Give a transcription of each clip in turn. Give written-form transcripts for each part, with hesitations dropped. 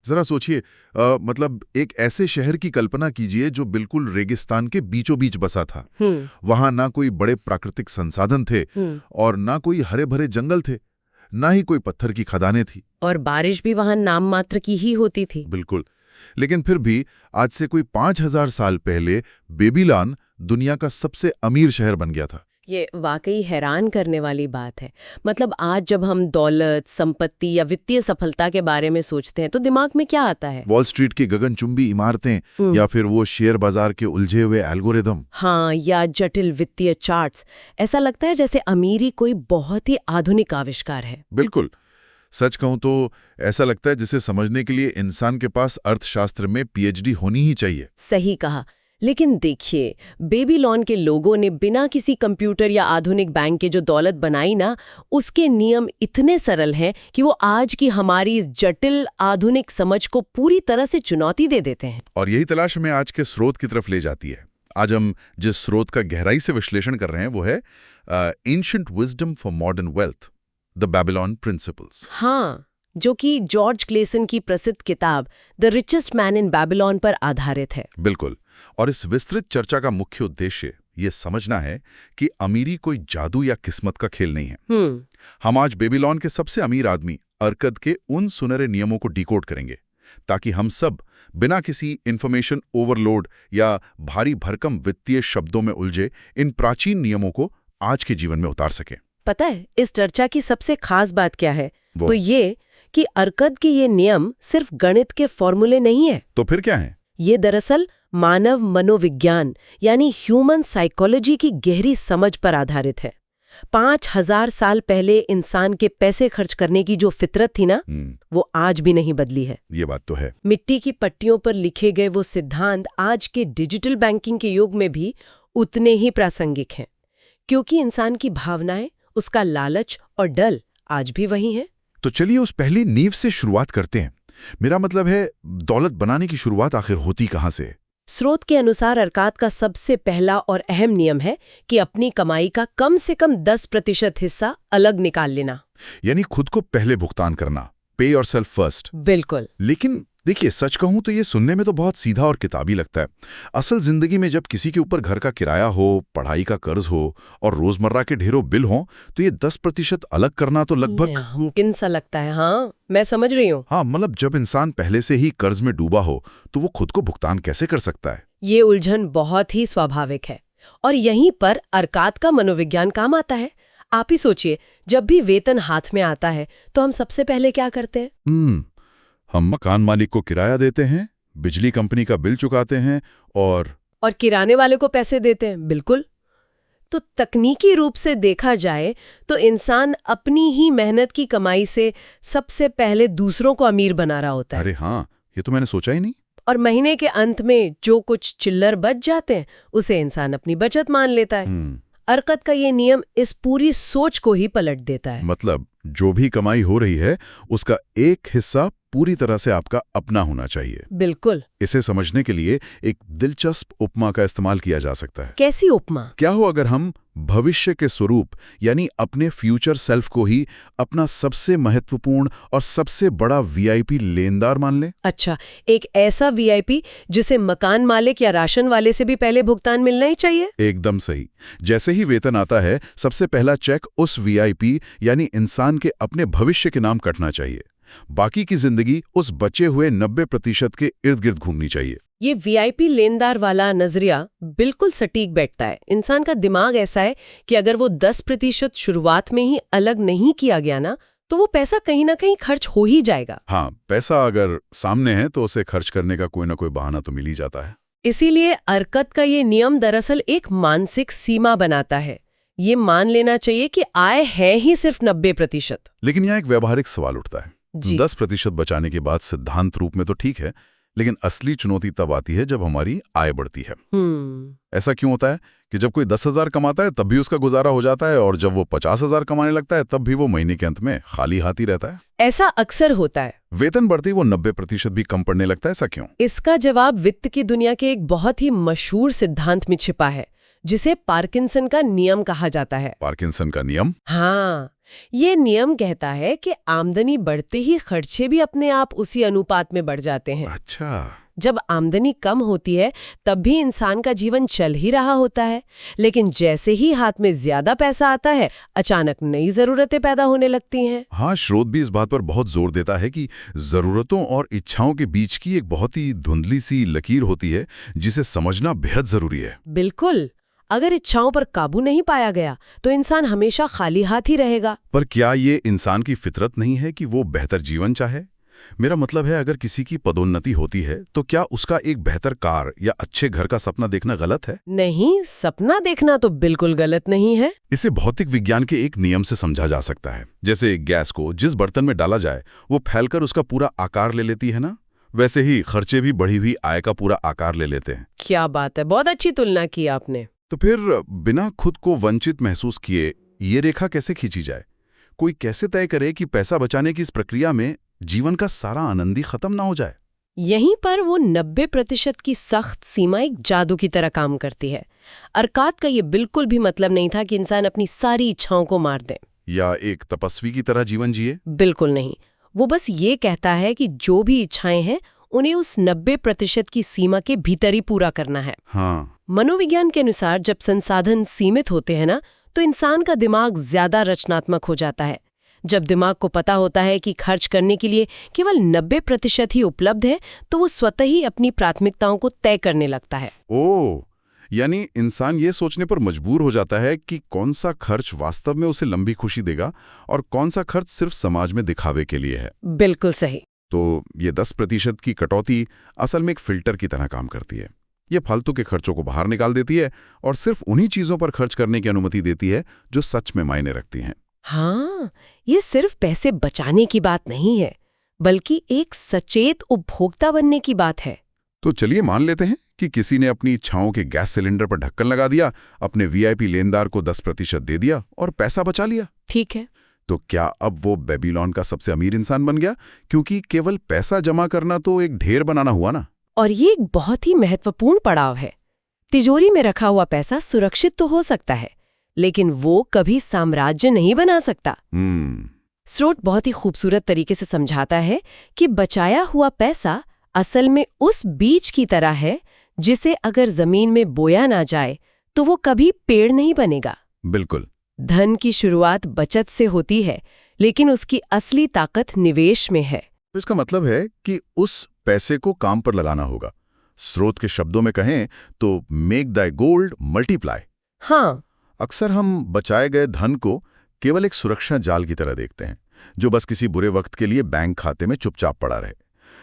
जरा सोचिए, मतलब एक ऐसे शहर की कल्पना कीजिए जो बिल्कुल रेगिस्तान के बीचों बीच बसा था। वहां ना कोई बड़े प्राकृतिक संसाधन थे और ना कोई हरे भरे जंगल थे, ना ही कोई पत्थर की खदानें थी। और बारिश भी वहां नाम मात्र की ही होती थी। बिल्कुल। लेकिन फिर भी आज से कोई 5000 साल पहले बेबीलोन दुनिया का सबसे अमीर शहर बन गया था। ये वाकई हैरान करने वाली बात है। मतलब आज जब हम दौलत, संपत्ति या वित्तीय सफलता के बारे में सोचते हैं तो दिमाग में क्या आता है? वॉल स्ट्रीट की गगनचुंबी इमारतें या फिर वो शेयर बाजार के उलझे हुए एल्गोरिदम। हाँ, या जटिल वित्तीय चार्ट्स। ऐसा लगता है जैसे अमीरी कोई बहुत ही आधुनिक आविष्कार है। बिल्कुल। सच कहूं तो ऐसा लगता है जिसे समझने के लिए इंसान के पास अर्थशास्त्र में पीएचडी होनी ही चाहिए। सही कहा। लेकिन देखिए, बेबीलोन के लोगों ने बिना किसी कंप्यूटर या आधुनिक बैंक के जो दौलत बनाई ना, उसके नियम इतने सरल हैं कि वो आज की हमारी इस जटिल आधुनिक समझ को पूरी तरह से चुनौती दे देते हैं। और यही तलाश हमें आज के स्रोत की तरफ ले जाती है। आज हम जिस स्रोत का गहराई से विश्लेषण कर रहे हैं वो है ancient wisdom for modern wealth, the Babylon principles. हाँ, जो कि जॉर्ज क्लेसन की प्रसिद्ध किताब the richest man in Babylon पर आधारित है। बिल्कुल। और इस विस्तृत चर्चा का मुख्य उद्देश्य ये समझना है कि अमीरी कोई जादू या किस्मत का खेल नहीं है। हम आज बेबीलोन के सबसे अमीर आदमी अर्कद के उन सुनहरे नियमों को डिकोड करेंगे ताकि हम सब बिना किसी इंफॉर्मेशन ओवरलोड या भारी भरकम वित्तीय शब्दों में उलझे इन प्राचीन नियमों को आज के जीवन में उतार सकें। पता है इस चर्चा की सबसे खास बात क्या है? तो ये कि अर्कद के ये नियम सिर्फ गणित के फॉर्मूले नहीं है। तो फिर क्या है? ये दरअसल मानव मनोविज्ञान यानी ह्यूमन साइकोलॉजी की गहरी समझ पर आधारित है। 5000 साल पहले इंसान के पैसे खर्च करने की जो फितरत थी ना, वो आज भी नहीं बदली है। ये बात तो है। मिट्टी की पट्टियों पर लिखे गए वो सिद्धांत आज के डिजिटल बैंकिंग के युग में भी उतने ही प्रासंगिक हैं, क्योंकि इंसान की भावनाएं, उसका लालच और डर आज भी वही है। तो चलिए उस पहली नींव से शुरुआत करते हैं। मेरा मतलब है, दौलत बनाने की शुरुआत आखिर होती कहां से? स्रोत के अनुसार अर्काद का सबसे पहला और अहम नियम है कि अपनी कमाई का कम से कम 10% हिस्सा अलग निकाल लेना। यानी खुद को पहले भुगतान करना, पे योरसेल्फ फर्स्ट। बिल्कुल। लेकिन देखिए, सच कहूं तो ये सुनने में तो बहुत सीधा और किताबी लगता है। असल जिंदगी में जब किसी के ऊपर घर का किराया हो, पढ़ाई का कर्ज हो और रोजमर्रा के ढेरों बिल हों, तो ये 10% अलग करना तो लगभग मुमकिन सा लगता है। हाँ, मैं समझ रही हूँ। हाँ, मतलब जब इंसान पहले से ही कर्ज में डूबा हो तो वो खुद को भुगतान कैसे कर सकता है? ये उलझन बहुत ही स्वाभाविक है और यहीं पर अर्काद का मनोविज्ञान काम आता है। आप ही सोचिए, जब भी वेतन हाथ में आता है तो हम सबसे पहले क्या करते हैं? हम मकान मालिक को किराया देते हैं, बिजली कंपनी का बिल चुकाते हैं और किराने वाले को पैसे देते हैं। बिल्कुल। तो तकनीकी रूप से देखा जाए तो इंसान अपनी ही मेहनत की कमाई से सबसे पहले दूसरों को अमीर बना रहा होता है। अरे हाँ, ये तो मैंने सोचा ही नहीं। और महीने के अंत में जो कुछ चिल्लर बच जाते हैं उसे इंसान अपनी बचत मान लेता है। अर्कद का ये नियम इस पूरी सोच को ही पलट देता है। मतलब जो भी कमाई हो रही है उसका एक हिस्सा पूरी तरह से आपका अपना होना चाहिए। बिल्कुल। इसे समझने के लिए एक दिलचस्प उपमा का इस्तेमाल किया जा सकता है। कैसी उपमा? क्या हो अगर हम भविष्य के स्वरूप यानी अपने फ्यूचर सेल्फ को ही अपना सबसे महत्वपूर्ण और सबसे बड़ा वीआईपी लेनदार मान लें? अच्छा, एक ऐसा वीआईपी जिसे मकान मालिक या राशन वाले से भी पहले भुगतान मिलना ही चाहिए? एकदम सही। जैसे ही वेतन आता है, सबसे पहला चेक उस वीआईपी यानी इंसान के अपने भविष्य के नाम कटना चाहिए। बाकी की जिंदगी उस बचे हुए 90% के इर्द गिर्द घूमनी चाहिए। ये वीआईपी लेनदार वाला नजरिया बिल्कुल सटीक बैठता है। इंसान का दिमाग ऐसा है कि अगर वो 10% शुरुआत में ही अलग नहीं किया गया ना, तो वो पैसा कहीं ना कहीं खर्च हो ही जाएगा। हाँ, पैसा अगर सामने है तो उसे खर्च करने का कोई ना कोई बहाना तो मिल ही जाता है। इसीलिए अर्कद का ये नियम दरअसल एक मानसिक सीमा बनाता है। ये मान लेना चाहिए कि आय है ही सिर्फ 90%। लेकिन यहाँ एक व्यावहारिक सवाल उठता है। 10% बचाने के बाद सिद्धांत रूप में तो ठीक है, लेकिन असली चुनौती तब आती है जब हमारी आय बढ़ती है। ऐसा क्यों होता है कि जब कोई 10,000 कमाता है तब भी उसका गुजारा हो जाता है और जब वो 50,000 कमाने लगता है तब भी वो महीने के अंत में खाली हाथ ही रहता है? ऐसा अक्सर होता है। वेतन बढ़ती वो 90% भी कम पड़ने लगता है। ऐसा क्यों? इसका जवाब वित्त की दुनिया के एक बहुत ही मशहूर सिद्धांत में छिपा है, जिसे पार्किंसन का नियम कहा जाता है। पार्किंसन का नियम? हाँ, ये नियम कहता है कि आमदनी बढ़ते ही खर्चे भी अपने आप उसी अनुपात में बढ़ जाते हैं। अच्छा। जब आमदनी कम होती है तब भी इंसान का जीवन चल ही रहा होता है, लेकिन जैसे ही हाथ में ज्यादा पैसा आता है अचानक नई जरूरतें पैदा होने लगती हैं। हाँ, स्रोत भी इस बात पर बहुत जोर देता है कि जरूरतों और इच्छाओं के बीच की एक बहुत ही धुंधली सी लकीर होती है जिसे समझना बेहद जरूरी है। बिल्कुल, अगर इच्छाओं पर काबू नहीं पाया गया तो इंसान हमेशा खाली हाथ ही रहेगा। पर क्या ये इंसान की फितरत नहीं है कि वो बेहतर जीवन चाहे? मेरा मतलब है, अगर किसी की पदोन्नति होती है तो क्या उसका एक बेहतर कार या अच्छे घर का सपना देखना गलत है? नहीं, सपना देखना तो बिल्कुल गलत नहीं है। इसे भौतिक विज्ञान के एक नियम से समझा जा सकता है। जैसे गैस को जिस बर्तन में डाला जाए वो फैलकर उसका पूरा आकार ले लेती है ना, वैसे ही खर्चे भी बढ़ी हुई आय का पूरा आकार ले लेते हैं। क्या बात है, बहुत अच्छी तुलना की आपने। तो फिर बिना खुद को वंचित महसूस किए ये रेखा कैसे खींची जाए? कोई कैसे तय करे कि पैसा बचाने की इस प्रक्रिया में जीवन का सारा आनंद ही खत्म ना हो जाए? यहीं पर वो 90% की सख्त सीमा एक जादू की तरह काम करती है। अरकात का ये बिल्कुल भी मतलब नहीं था कि इंसान अपनी सारी इच्छाओं को मार दे या एक तपस्वी की तरह जीवन जिए। बिल्कुल नहीं, वो बस ये कहता है कि जो भी इच्छाएं हैं उन्हें उस 90% की सीमा के भीतर ही पूरा करना है। हाँ। मनोविज्ञान के अनुसार जब संसाधन सीमित होते हैं ना, तो इंसान का दिमाग ज्यादा रचनात्मक हो जाता है। जब दिमाग को पता होता है कि खर्च करने के लिए केवल 90% ही उपलब्ध है, तो वो स्वतः ही अपनी प्राथमिकताओं को तय करने लगता है। ओह, यानी इंसान ये सोचने पर मजबूर हो जाता है कि कौन सा खर्च वास्तव में उसे लंबी खुशी देगा और कौन सा खर्च सिर्फ समाज में दिखावे के लिए है। बिल्कुल सही। तो ये 10% की कटौती असल में एक फिल्टर की तरह काम करती है। ये फालतू के खर्चों को बाहर निकाल देती है और सिर्फ उन्हीं चीजों पर खर्च करने की अनुमति देती है जो सच में मायने रखती हैं। हाँ, ये सिर्फ पैसे बचाने की बात नहीं है, बल्कि एक सचेत उपभोक्ता बनने की बात है। तो चलिए मान लेते हैं कि किसी ने अपनी इच्छाओं के गैस सिलेंडर पर ढक्कन लगा दिया, अपने वीआईपी लेनदार को 10% दे दिया और पैसा बचा लिया। ठीक है। तो क्या अब वो बेबीलोन का सबसे अमीर इंसान बन गया? क्योंकि केवल पैसा जमा करना तो एक ढेर बनाना हुआ ना। और ये एक बहुत ही महत्वपूर्ण पड़ाव है। तिजोरी में रखा हुआ पैसा सुरक्षित तो हो सकता है, लेकिन वो कभी साम्राज्य नहीं बना सकता। स्रोत बहुत ही खूबसूरत तरीके से समझाता है कि बचाया हुआ पैसा असल में उस बीज की तरह है जिसे अगर जमीन में बोया ना जाए तो वो कभी पेड़ नहीं बनेगा। बिल्कुल। धन की शुरुआत बचत से होती है, लेकिन उसकी असली ताकत निवेश में है। तो इसका मतलब है कि उस पैसे को काम पर लगाना होगा। स्रोत के शब्दों में कहें तो मेक दाई गोल्ड मल्टीप्लाई। हाँ। अक्सर हम बचाए गए धन को केवल एक सुरक्षा जाल की तरह देखते हैं जो बस किसी बुरे वक्त के लिए बैंक खाते में चुपचाप पड़ा रहे।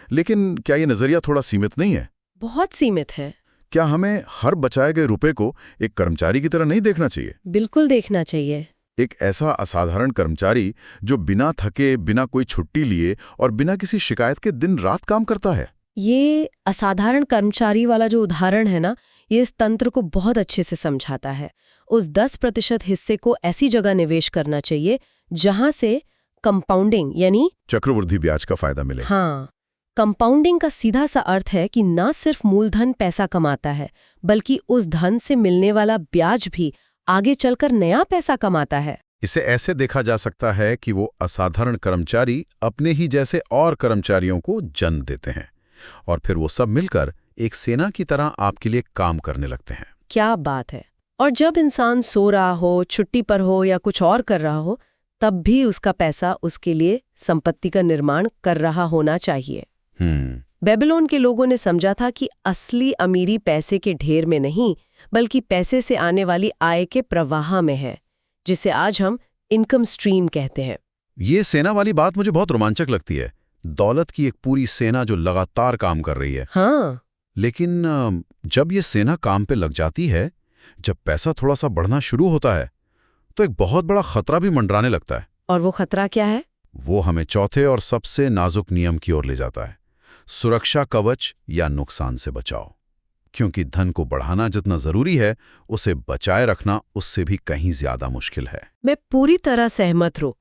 लेकिन क्या ये नजरिया थोड़ा सीमित नहीं है? बहुत सीमित है। क्या हमें हर बचाए गए रुपए को एक कर्मचारी की तरह नहीं देखना चाहिए? बिल्कुल देखना चाहिए। एक ऐसा असाधारण कर्मचारी जो बिना थके, बिना कोई छुट्टी लिए और बिना किसी शिकायत के दिन रात काम करता है। ये असाधारण कर्मचारी वाला जो उदाहरण है ना, ये इस तंत्र को बहुत अच्छे से समझाता है। उस 10% हिस्से को ऐसी जगह निवेश करना चाहिए जहां से कंपाउंडिंग यानी चक्रवृद्धि ब्याज का फायदा मिले। हाँ, कंपाउंडिंग का सीधा सा अर्थ है कि न सिर्फ मूलधन पैसा कमाता है, बल्कि उस धन से मिलने वाला ब्याज भी आगे चलकर नया पैसा कमाता है। इसे ऐसे देखा जा सकता है कि वो असाधारण कर्मचारी अपने ही जैसे और कर्मचारियों को जन्म देते हैं और फिर वो सब मिलकर एक सेना की तरह आपके लिए काम करने लगते हैं। क्या बात है। और जब इंसान सो रहा हो, छुट्टी पर हो या कुछ और कर रहा हो, तब भी उसका पैसा उसके लिए संपत्ति का निर्माण कर रहा होना चाहिए। बेबीलोन के लोगों ने समझा था कि असली अमीरी पैसे के ढेर में नहीं, बल्कि पैसे से आने वाली आय के प्रवाह में है, जिसे आज हम इनकम स्ट्रीम कहते हैं। ये सेना वाली बात मुझे बहुत रोमांचक लगती है। दौलत की एक पूरी सेना जो लगातार काम कर रही है। हाँ। लेकिन जब ये सेना काम पे लग जाती है, जब पैसा थोड़ा सा बढ़ना शुरू होता है, तो एक बहुत बड़ा खतरा भी मंडराने लगता है। और वो खतरा क्या है? वो हमें चौथे और सबसे नाजुक नियम की ओर ले जाता है, सुरक्षा कवच या नुकसान से बचाओ। क्योंकि धन को बढ़ाना जितना जरूरी है, उसे बचाए रखना उससे भी कहीं ज्यादा मुश्किल है। मैं पूरी तरह सहमत हूं।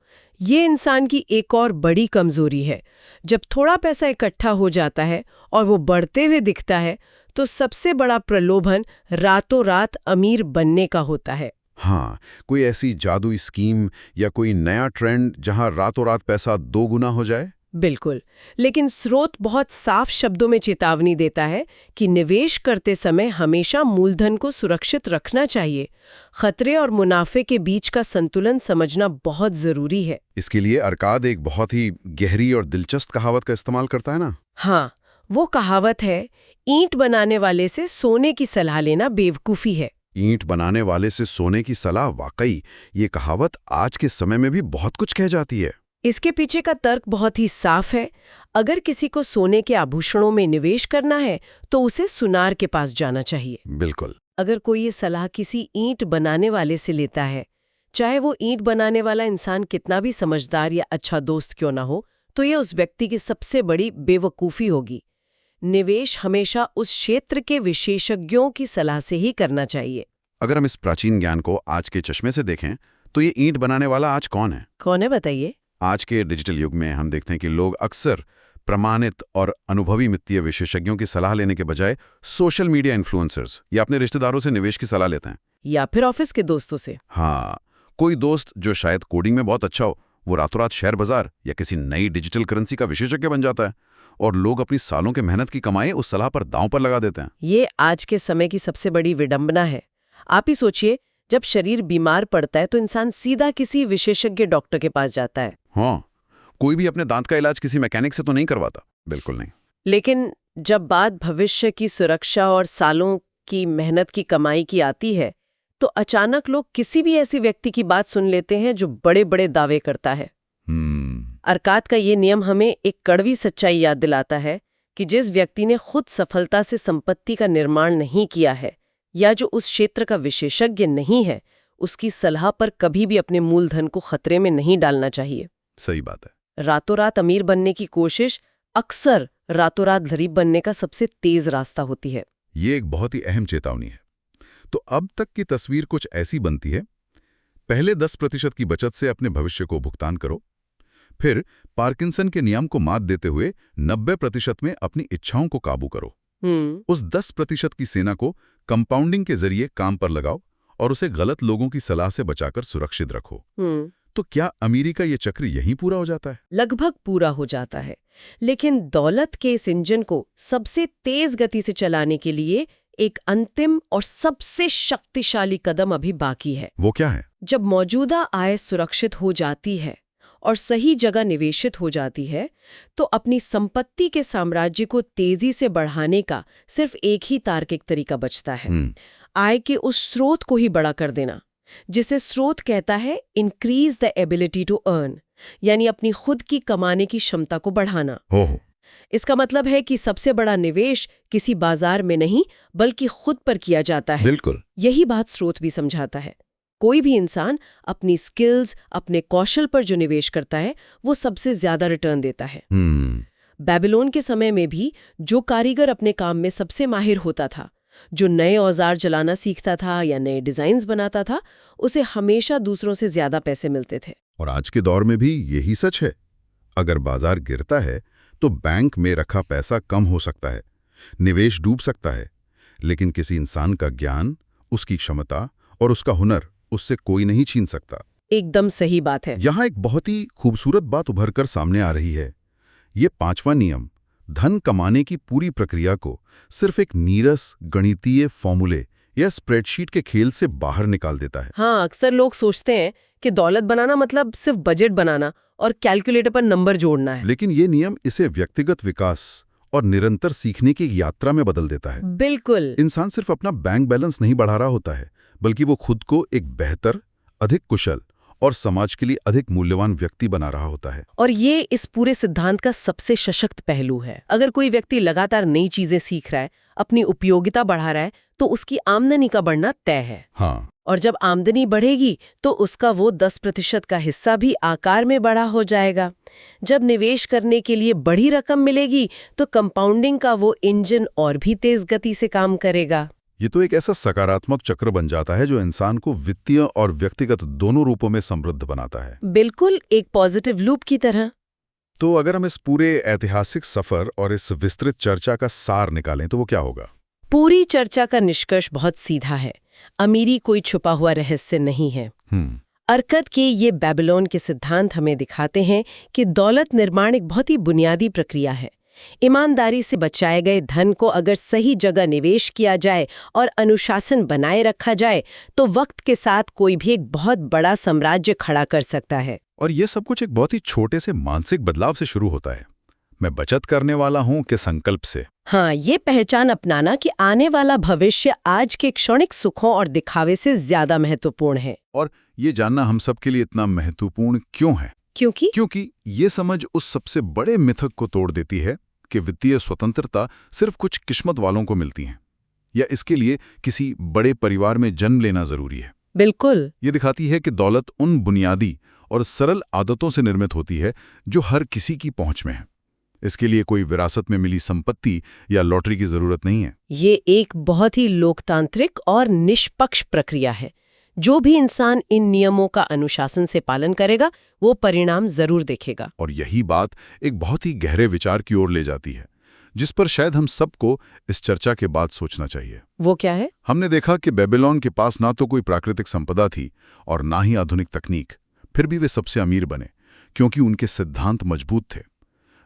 ये इंसान की एक और बड़ी कमजोरी है। जब थोड़ा पैसा इकट्ठा हो जाता है और वो बढ़ते हुए दिखता है, तो सबसे बड़ा प्रलोभन रातों रात अमीर बनने का होता है। हाँ, कोई ऐसी जादुई स्कीम या कोई नया ट्रेंड जहां रातों रात पैसा 2 गुना हो जाए? बिल्कुल, लेकिन स्रोत बहुत साफ शब्दों में चेतावनी देता है कि निवेश करते समय हमेशा मूलधन को सुरक्षित रखना चाहिए। खतरे और मुनाफे के बीच का संतुलन समझना बहुत जरूरी है। इसके लिए अरकाद एक बहुत ही गहरी और दिलचस्प कहावत का इस्तेमाल करता है ना? हाँ, वो कहावत है, ईंट बनाने वाले से सोने की सलाह लेना बेवकूफ़ी है। ईंट बनाने वाले से सोने की सलाह, वाकई ये कहावत आज के समय में भी बहुत कुछ कह जाती है। इसके पीछे का तर्क बहुत ही साफ है। अगर किसी को सोने के आभूषणों में निवेश करना है तो उसे सुनार के पास जाना चाहिए। बिल्कुल। अगर कोई ये सलाह किसी ईंट बनाने वाले से लेता है, चाहे वो ईंट बनाने वाला इंसान कितना भी समझदार या अच्छा दोस्त क्यों ना हो, तो ये उस व्यक्ति की सबसे बड़ी बेवकूफ़ी होगी। निवेश हमेशा उस क्षेत्र के विशेषज्ञों की सलाह से ही करना चाहिए। अगर हम इस प्राचीन ज्ञान को आज के चश्मे से देखें तो ये ईंट बनाने वाला आज कौन है? कौन है, बताइए? आज के डिजिटल युग में हम देखते हैं कि लोग अक्सर प्रमाणित और अनुभवी वित्तीय विशेषज्ञों की सलाह लेने के बजाय सोशल मीडिया इन्फ्लुएंसर्स या अपने रिश्तेदारों से निवेश की सलाह लेते हैं, या फिर ऑफिस के दोस्तों से। हाँ, कोई दोस्त जो शायद कोडिंग में बहुत अच्छा हो, वो रातों रात शेयर बाजार या किसी नई डिजिटल करेंसी का विशेषज्ञ बन जाता है और लोग अपनी सालों के मेहनत की कमाई उस सलाह पर दांव पर लगा देते हैं। ये आज के समय की सबसे बड़ी विडंबना है। आप ही सोचिए, जब शरीर बीमार पड़ता है तो इंसान सीधा किसी विशेषज्ञ डॉक्टर के पास जाता है। हाँ, कोई भी अपने दांत का इलाज किसी मैकेनिक से तो नहीं करवाता, बिल्कुल नहीं। लेकिन जब बात भविष्य की सुरक्षा और सालों की मेहनत की कमाई की आती है, तो अचानक लोग किसी भी ऐसी व्यक्ति की बात सुन लेते हैं जो बड़े बड़े दावे करता है। अरकाद का ये नियम हमें एक कड़वी सच्चाई याद दिलाता है कि जिस व्यक्ति ने खुद सफलता से संपत्ति का निर्माण नहीं किया है या जो उस क्षेत्र का विशेषज्ञ नहीं है, उसकी सलाह पर कभी भी अपने मूलधन को खतरे में नहीं डालना चाहिए। सही बात है। रातों रात अमीर बनने की कोशिश अक्सर रातों रात गरीब बनने का सबसे तेज रास्ता होती है। ये एक बहुत ही अहम चेतावनी है। तो अब तक की तस्वीर कुछ ऐसी बनती है, पहले 10% की बचत से अपने भविष्य को भुगतान करो, फिर पार्किंसन के नियम को मात देते हुए 90% में अपनी इच्छाओं को काबू करो। उस 10% की सेना को कंपाउंडिंग के जरिए काम पर लगाओ और उसे गलत लोगों की सलाह से बचाकर सुरक्षित रखो। तो क्या अमीरी का ये चक्र यहीं पूरा हो जाता है? लगभग पूरा हो जाता है, लेकिन दौलत के इस इंजन को सबसे तेज गति से चलाने के लिए एक अंतिम और सबसे शक्तिशाली कदम अभी बाकी है। वो क्या है? जब मौजूदा आय सुरक्षित हो जाती है और सही जगह निवेशित हो जाती है, तो अपनी संपत्ति के साम्राज्य को तेजी से बढ़ाने का सिर्फ एक ही तार्किक तरीका बचता है, आय के उस स्रोत को ही बड़ा कर देना, जिसे स्रोत कहता है increase the ability to earn, यानी अपनी खुद की कमाने की क्षमता को बढ़ाना। इसका मतलब है कि सबसे बड़ा निवेश किसी बाजार में नहीं बल्कि खुद पर किया जाता है। बिल्कुल। यही बात स्रोत भी समझाता है। कोई भी इंसान अपनी स्किल्स, अपने कौशल पर जो निवेश करता है, वो सबसे ज्यादा रिटर्न देता है। बेबीलोन के समय में भी जो कारीगर अपने काम में सबसे माहिर होता था, जो नए औजार चलाना सीखता था या नए डिजाइन्स बनाता था, उसे हमेशा दूसरों से ज्यादा पैसे मिलते थे। और आज के दौर में भी यही सच है। अगर बाजार गिरता है तो बैंक में रखा पैसा कम हो सकता है, निवेश डूब सकता है, लेकिन किसी इंसान का ज्ञान, उसकी क्षमता और उसका हुनर उससे कोई नहीं छीन सकता। एकदम सही बात है। यहाँ एक बहुत ही खूबसूरत बात उभरकर सामने आ रही है। ये 5वां नियम धन कमाने की पूरी प्रक्रिया को सिर्फ एक नीरस गणितीय फॉर्मूले या स्प्रेडशीट के खेल से बाहर निकाल देता है। हाँ, अक्सर लोग सोचते हैं कि दौलत बनाना मतलब सिर्फ बजट बनाना और कैलकुलेटर पर नंबर जोड़ना है। लेकिन ये नियम इसे व्यक्तिगत विकास और निरंतर सीखने की यात्रा में बदल देता है। बिल्कुल। इंसान सिर्फ अपना बैंक बैलेंस नहीं बढ़ा रहा होता है, बल्कि वो खुद को एक बेहतर, अधिक कुशल और समाज के लिए अधिक मूल्यवान व्यक्ति बना रहा होता है। और ये इस पूरे सिद्धांत का सबसे सशक्त पहलू है। अगर कोई व्यक्ति लगातार नई चीजें सीख रहा है, अपनी उपयोगिता बढ़ा रहा है, तो उसकी आमदनी का बढ़ना तय है। हाँ। और जब आमदनी बढ़ेगी तो उसका वो 10% का हिस्सा भी आकार में बड़ा हो जाएगा। जब निवेश करने के लिए बड़ी रकम मिलेगी तो कंपाउंडिंग का वो इंजन और भी तेज गति से काम करेगा। ये तो एक ऐसा सकारात्मक चक्र बन जाता है जो इंसान को वित्तीय और व्यक्तिगत दोनों रूपों में समृद्ध बनाता है। बिल्कुल एक पॉजिटिव लूप की तरह। तो अगर हम इस पूरे ऐतिहासिक सफर और इस विस्तृत चर्चा का सार निकालें तो वो क्या होगा? पूरी चर्चा का निष्कर्ष बहुत सीधा है। अमीरी कोई छुपा हुआ रहस्य नहीं है। अर्कद के ये बेबीलोन के सिद्धांत हमें दिखाते हैं कि दौलत निर्माण एक बहुत ही बुनियादी प्रक्रिया है। ईमानदारी से बचाए गए धन को अगर सही जगह निवेश किया जाए और अनुशासन बनाए रखा जाए तो वक्त के साथ कोई भी एक बहुत बड़ा साम्राज्य खड़ा कर सकता है। और ये सब कुछ एक बहुत ही छोटे से मानसिक बदलाव से शुरू होता है। मैं बचत करने वाला हूं के संकल्प से। हाँ, ये पहचान अपनाना कि आने वाला भविष्य आज के क्षणिक सुखों और दिखावे से ज्यादा महत्वपूर्ण है। और ये जानना हम सब के लिए इतना महत्वपूर्ण क्यों है? क्योंकि ये समझ उस सबसे बड़े मिथक को तोड़ देती है कि वित्तीय स्वतंत्रता सिर्फ कुछ किस्मत वालों को मिलती है या इसके लिए किसी बड़े परिवार में जन्म लेना जरूरी है। बिल्कुल। ये दिखाती है कि दौलत उन बुनियादी और सरल आदतों से निर्मित होती है जो हर किसी की पहुंच में है। इसके लिए कोई विरासत में मिली संपत्ति या लॉटरी की जरूरत नहीं है। ये एक बहुत ही लोकतांत्रिक और निष्पक्ष प्रक्रिया है। जो भी इंसान इन नियमों का अनुशासन से पालन करेगा वो परिणाम जरूर देखेगा। और यही बात एक बहुत ही गहरे विचार की ओर ले जाती है जिस पर शायद हम सबको इस चर्चा के बाद सोचना चाहिए। वो क्या है? हमने देखा कि बेबीलोन के पास ना तो कोई प्राकृतिक संपदा थी और ना ही आधुनिक तकनीक, फिर भी वे सबसे अमीर बने क्योंकि उनके सिद्धांत मजबूत थे।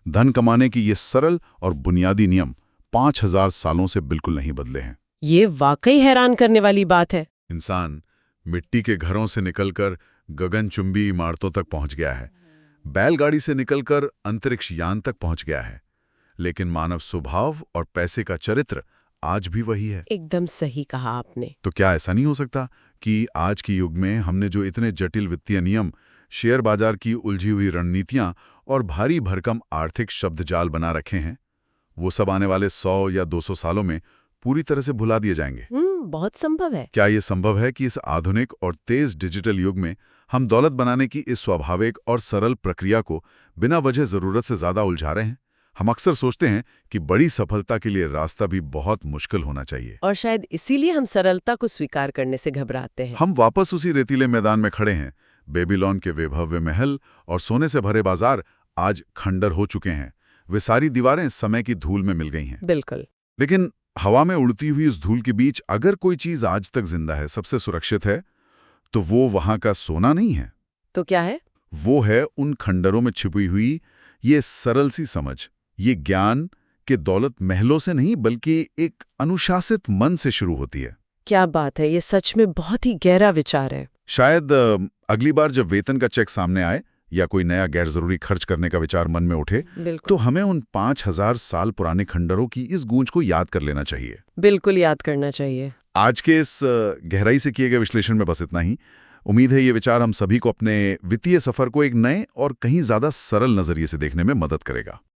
धन कमाने की ये सरल और बुनियादी नियम 5000 सालों से बिल्कुल नहीं बदले हैं। ये वाकई हैरान करने वाली बात है। इंसान मिट्टी के घरों से निकलकर गगनचुंबी इमारतों तक पहुंच गया है, बैलगाड़ी से निकलकर अंतरिक्ष यान तक पहुंच गया है, लेकिन मानव स्वभाव और पैसे का चरित्र आज भी वही है। एकदम सही कहा आपने। तो क्या ऐसा नहीं हो सकता कि आज के युग में हमने जो इतने जटिल वित्तीय नियम, शेयर बाजार की उलझी हुई रणनीतियां और भारी भरकम आर्थिक शब्दजाल बना रखे हैं, वो सब आने वाले 100 या 200 सालों में पूरी तरह से भुला दिए जाएंगे? बहुत संभव है। क्या ये संभव है कि इस आधुनिक और तेज डिजिटल युग में हम दौलत बनाने की इस स्वाभाविक और सरल प्रक्रिया को बिना वजह जरूरत से ज्यादा उलझा रहे हैं? हम अक्सर सोचते हैं कि बड़ी सफलता के लिए रास्ता भी बहुत मुश्किल होना चाहिए, और शायद इसीलिए हम सरलता को स्वीकार करने से घबराते हैं। हम वापस उसी रेतीले मैदान में खड़े हैं। बेबीलोन के वे भव्य महल और सोने से भरे बाजार आज खंडर हो चुके हैं। वे सारी दीवारें समय की धूल में मिल गई हैं। बिल्कुल। लेकिन हवा में उड़ती हुई उस धूल के बीच अगर कोई चीज आज तक जिंदा है, सबसे सुरक्षित है, तो वो वहां का सोना नहीं है। तो क्या है? वो है उन खंडरों में छिपी हुई ये सरल सी समझ, ये ज्ञान कि दौलत महलों से नहीं बल्कि एक अनुशासित मन से शुरू होती है। क्या बात है, ये सच में बहुत ही गहरा विचार है। शायद अगली बार जब वेतन का चेक सामने आए या कोई नया गैर जरूरी खर्च करने का विचार मन में उठे, तो हमें उन 5000 साल पुराने खंडरों की इस गूंज को याद कर लेना चाहिए। बिल्कुल याद करना चाहिए। आज के इस गहराई से किए गए विश्लेषण में बस इतना ही। उम्मीद है ये विचार हम सभी को अपने वित्तीय सफर को एक नए और कहीं ज्यादा सरल नजरिए से देखने में मदद करेगा।